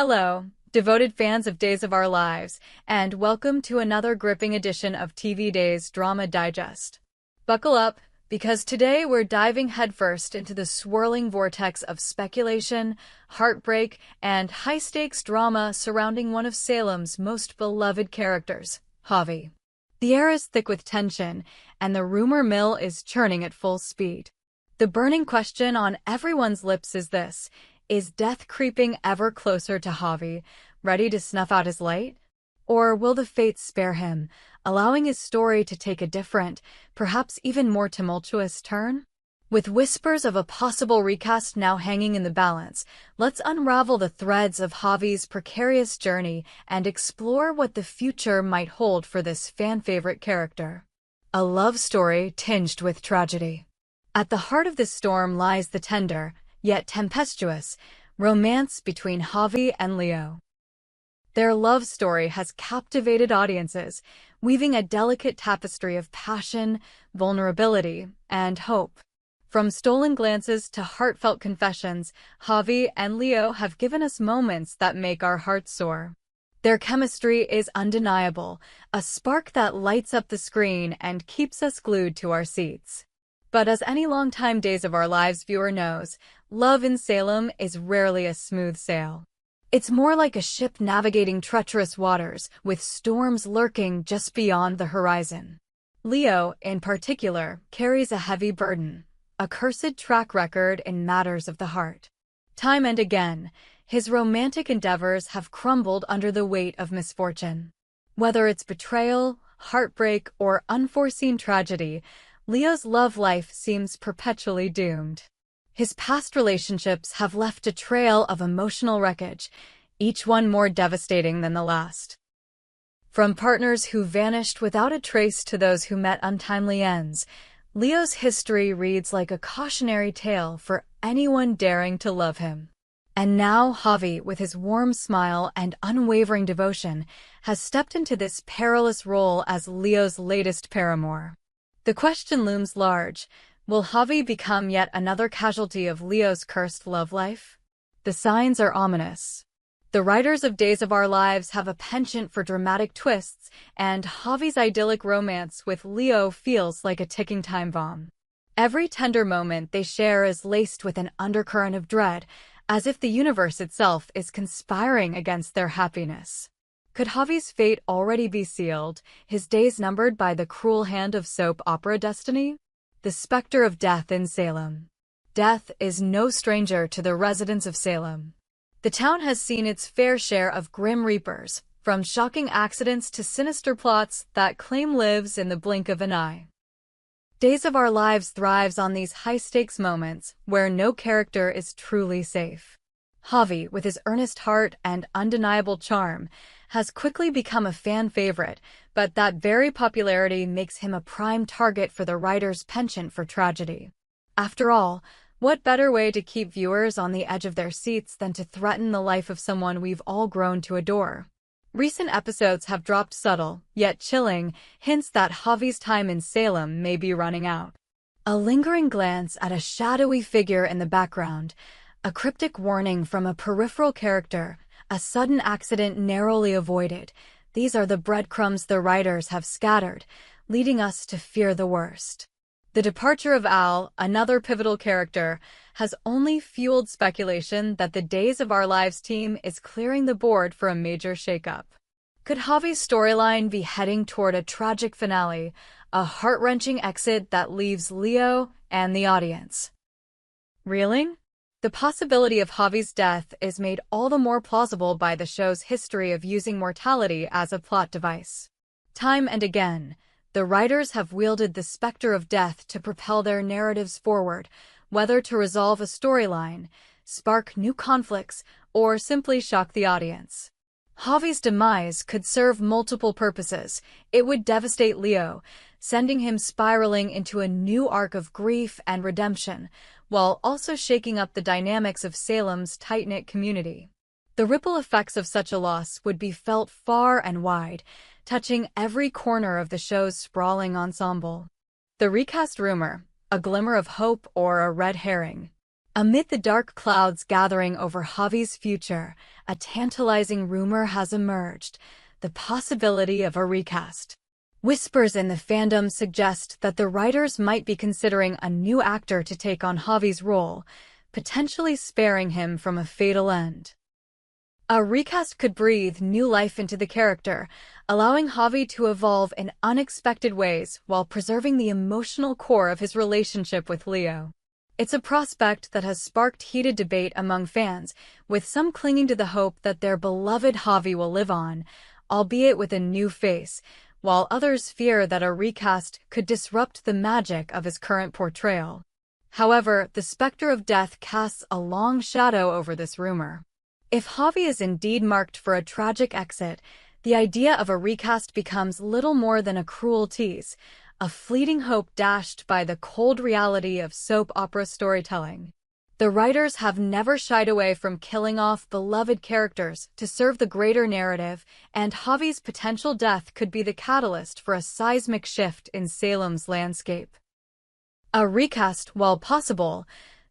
Hello, devoted fans of Days of Our Lives, and welcome to another gripping edition of TV Days Drama Digest. Buckle up, because today we're diving headfirst into the swirling vortex of speculation, heartbreak, and high-stakes drama surrounding one of Salem's most beloved characters, Javi. The air is thick with tension, and the rumor mill is churning at full speed. The burning question on everyone's lips is this: is death creeping ever closer to Javi, ready to snuff out his light? Or will the fates spare him, allowing his story to take a different, perhaps even more tumultuous turn? With whispers of a possible recast now hanging in the balance, let's unravel the threads of Javi's precarious journey and explore what the future might hold for this fan-favorite character. A love story tinged with tragedy. At the heart of this storm lies the tender, yet tempestuous, romance between Javi and Leo. Their love story has captivated audiences, weaving a delicate tapestry of passion, vulnerability, and hope. From stolen glances to heartfelt confessions, Javi and Leo have given us moments that make our hearts soar. Their chemistry is undeniable, a spark that lights up the screen and keeps us glued to our seats. But as any longtime Days of Our Lives viewer knows, love in Salem is rarely a smooth sail. It's more like a ship navigating treacherous waters, with storms lurking just beyond the horizon. Leo, in particular, carries a heavy burden, a cursed track record in matters of the heart. Time and again, his romantic endeavors have crumbled under the weight of misfortune. Whether it's betrayal, heartbreak, or unforeseen tragedy, Leo's love life seems perpetually doomed. His past relationships have left a trail of emotional wreckage, each one more devastating than the last. From partners who vanished without a trace to those who met untimely ends, Leo's history reads like a cautionary tale for anyone daring to love him. And now Javi, with his warm smile and unwavering devotion, has stepped into this perilous role as Leo's latest paramour. The question looms large: will Javi become yet another casualty of Leo's cursed love life? The signs are ominous. The writers of Days of Our Lives have a penchant for dramatic twists, and Javi's idyllic romance with Leo feels like a ticking time bomb. Every tender moment they share is laced with an undercurrent of dread, as if the universe itself is conspiring against their happiness. Could Javi's fate already be sealed, his days numbered by the cruel hand of soap opera destiny? The specter of death in Salem. Death is no stranger to the residents of Salem. The town has seen its fair share of grim reapers, from shocking accidents to sinister plots that claim lives in the blink of an eye. Days of Our Lives thrives on these high-stakes moments where no character is truly safe. Javi, with his earnest heart and undeniable charm, has quickly become a fan favorite, but that very popularity makes him a prime target for the writer's penchant for tragedy. After all, what better way to keep viewers on the edge of their seats than to threaten the life of someone we've all grown to adore? Recent episodes have dropped subtle, yet chilling, hints that Javi's time in Salem may be running out. A lingering glance at a shadowy figure in the background, a cryptic warning from a peripheral character, a sudden accident narrowly avoided. These are the breadcrumbs the writers have scattered, leading us to fear the worst. The departure of Al, another pivotal character, has only fueled speculation that the Days of Our Lives team is clearing the board for a major shakeup. Could Javi's storyline be heading toward a tragic finale, a heart-wrenching exit that leaves Leo and the audience reeling? The possibility of Javi's death is made all the more plausible by the show's history of using mortality as a plot device. Time and again, the writers have wielded the specter of death to propel their narratives forward, whether to resolve a storyline, spark new conflicts, or simply shock the audience. Javi's demise could serve multiple purposes. It would devastate Leo, sending him spiraling into a new arc of grief and redemption, while also shaking up the dynamics of Salem's tight-knit community. The ripple effects of such a loss would be felt far and wide, touching every corner of the show's sprawling ensemble. The recast rumor, a glimmer of hope or a red herring? Amid the dark clouds gathering over Javi's future, a tantalizing rumor has emerged: the possibility of a recast. Whispers in the fandom suggest that the writers might be considering a new actor to take on Javi's role, potentially sparing him from a fatal end. A recast could breathe new life into the character, allowing Javi to evolve in unexpected ways while preserving the emotional core of his relationship with Leo. It's a prospect that has sparked heated debate among fans, with some clinging to the hope that their beloved Javi will live on, albeit with a new face, while others fear that a recast could disrupt the magic of his current portrayal. However, the specter of death casts a long shadow over this rumor. If Javi is indeed marked for a tragic exit, the idea of a recast becomes little more than a cruel tease, a fleeting hope dashed by the cold reality of soap opera storytelling. The writers have never shied away from killing off beloved characters to serve the greater narrative, and Javi's potential death could be the catalyst for a seismic shift in Salem's landscape. A recast, while possible,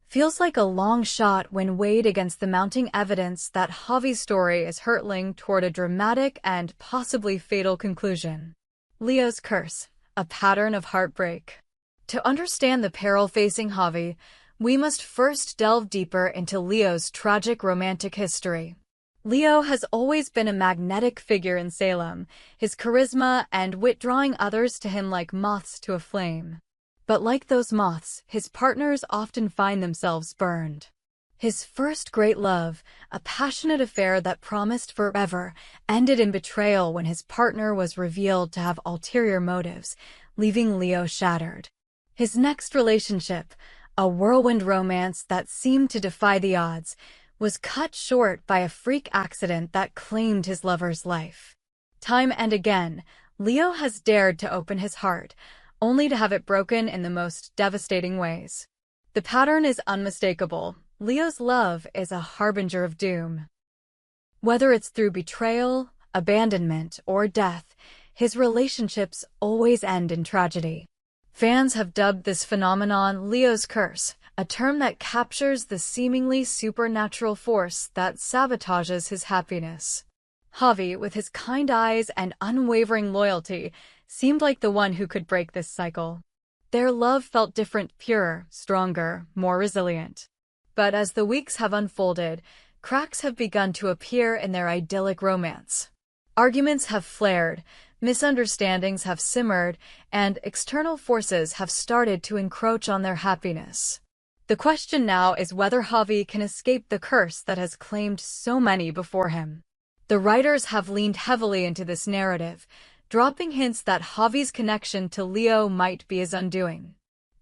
feels like a long shot when weighed against the mounting evidence that Javi's story is hurtling toward a dramatic and possibly fatal conclusion. Leo's curse, a pattern of heartbreak. To understand the peril facing Javi, we must first delve deeper into Leo's tragic romantic history. Leo has always been a magnetic figure in Salem, his charisma and wit drawing others to him like moths to a flame. But like those moths, his partners often find themselves burned. His first great love, a passionate affair that promised forever, ended in betrayal when his partner was revealed to have ulterior motives, leaving Leo shattered. His next relationship, a whirlwind romance that seemed to defy the odds, was cut short by a freak accident that claimed his lover's life. Time and again, Leo has dared to open his heart, only to have it broken in the most devastating ways. The pattern is unmistakable. Leo's love is a harbinger of doom. Whether it's through betrayal, abandonment, or death, his relationships always end in tragedy. Fans have dubbed this phenomenon Leo's curse, a term that captures the seemingly supernatural force that sabotages his happiness. Javi, with his kind eyes and unwavering loyalty, seemed like the one who could break this cycle. Their love felt different, purer, stronger, more resilient. But as the weeks have unfolded, cracks have begun to appear in their idyllic romance. Arguments have flared, misunderstandings have simmered, and external forces have started to encroach on their happiness. The question now is whether Javi can escape the curse that has claimed so many before him. The writers have leaned heavily into this narrative, dropping hints that Javi's connection to Leo might be his undoing.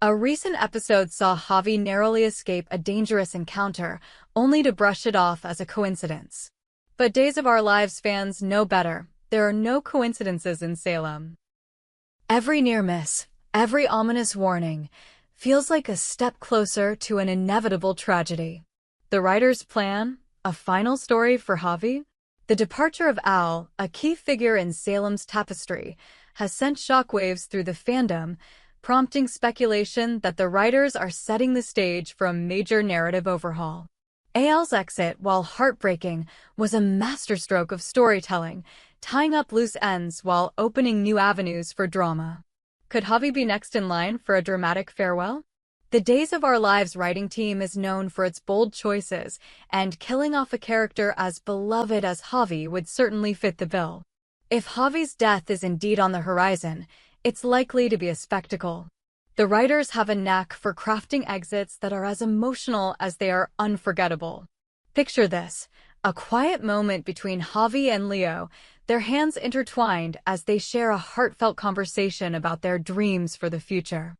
A recent episode saw Javi narrowly escape a dangerous encounter, only to brush it off as a coincidence. But Days of Our Lives fans know better. There are no coincidences in Salem. Every near miss, every ominous warning, feels like a step closer to an inevitable tragedy. The writers' plan? A final story for Javi? The departure of Al, a key figure in Salem's tapestry, has sent shockwaves through the fandom, prompting speculation that the writers are setting the stage for a major narrative overhaul. Al's exit, while heartbreaking, was a masterstroke of storytelling, tying up loose ends while opening new avenues for drama. Could Javi be next in line for a dramatic farewell? The Days of Our Lives writing team is known for its bold choices, and killing off a character as beloved as Javi would certainly fit the bill. If Javi's death is indeed on the horizon, it's likely to be a spectacle. The writers have a knack for crafting exits that are as emotional as they are unforgettable. Picture this: a quiet moment between Javi and Leo, their hands intertwined as they share a heartfelt conversation about their dreams for the future.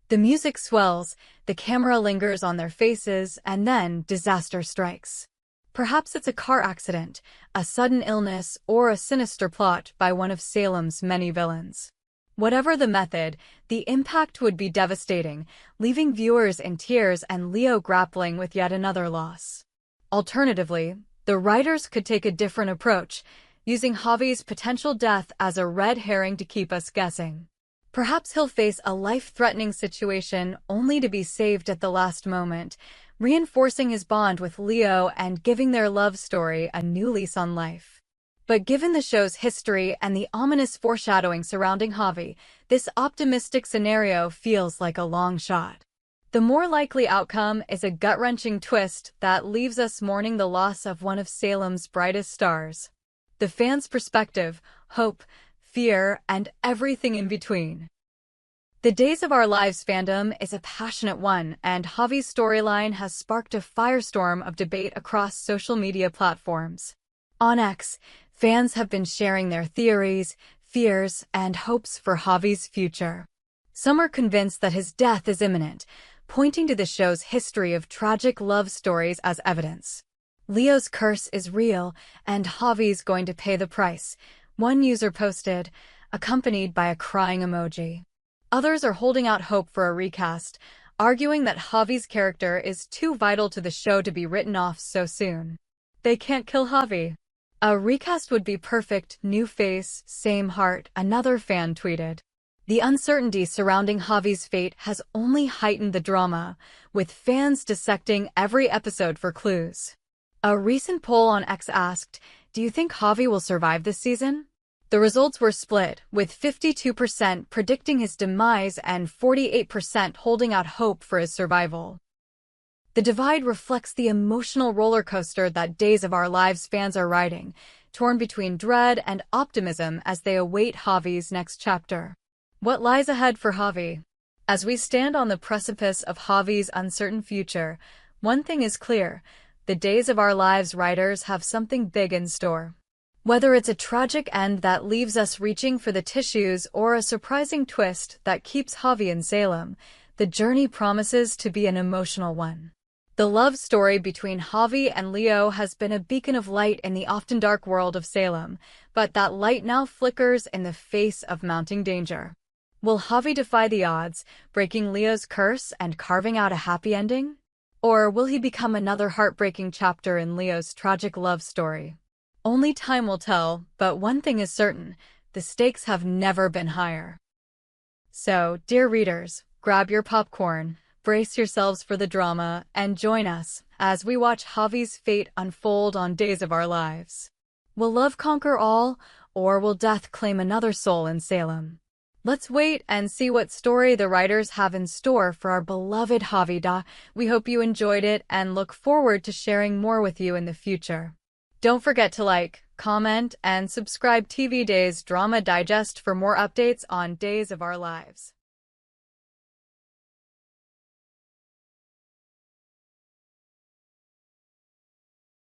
The music swells, the camera lingers on their faces, and then disaster strikes. Perhaps it's a car accident, a sudden illness, or a sinister plot by one of Salem's many villains. Whatever the method, the impact would be devastating, leaving viewers in tears and Leo grappling with yet another loss. Alternatively, the writers could take a different approach, using Javi's potential death as a red herring to keep us guessing. Perhaps he'll face a life-threatening situation only to be saved at the last moment, reinforcing his bond with Leo and giving their love story a new lease on life. But given the show's history and the ominous foreshadowing surrounding Javi, this optimistic scenario feels like a long shot. The more likely outcome is a gut-wrenching twist that leaves us mourning the loss of one of Salem's brightest stars. The fans' perspective, hope, fear, and everything in between. The Days of Our Lives fandom is a passionate one, and Javi's storyline has sparked a firestorm of debate across social media platforms. On X, fans have been sharing their theories, fears, and hopes for Javi's future. Some are convinced that his death is imminent, pointing to the show's history of tragic love stories as evidence. Leo's curse is real, and Javi's going to pay the price, one user posted, accompanied by a crying emoji. Others are holding out hope for a recast, arguing that Javi's character is too vital to the show to be written off so soon. They can't kill Javi. A recast would be perfect, new face, same heart, another fan tweeted. The uncertainty surrounding Javi's fate has only heightened the drama, with fans dissecting every episode for clues. A recent poll on X asked, "Do you think Javi will survive this season?" The results were split, with 52% predicting his demise and 48% holding out hope for his survival. The divide reflects the emotional roller coaster that Days of Our Lives fans are riding, torn between dread and optimism as they await Javi's next chapter. What lies ahead for Javi? As we stand on the precipice of Javi's uncertain future, one thing is clear: the Days of Our Lives writers have something big in store. Whether it's a tragic end that leaves us reaching for the tissues or a surprising twist that keeps Javi in Salem, the journey promises to be an emotional one. The love story between Javi and Leo has been a beacon of light in the often dark world of Salem, but that light now flickers in the face of mounting danger. Will Javi defy the odds, breaking Leo's curse and carving out a happy ending? Or will he become another heartbreaking chapter in Leo's tragic love story? Only time will tell, but one thing is certain: the stakes have never been higher. So, dear readers, grab your popcorn, brace yourselves for the drama, and join us as we watch Javi's fate unfold on Days of Our Lives. Will love conquer all, or will death claim another soul in Salem? Let's wait and see what story the writers have in store for our beloved Javi. We hope you enjoyed it and look forward to sharing more with you in the future. Don't forget to like, comment, and subscribe TV Days Drama Digest for more updates on Days of Our Lives.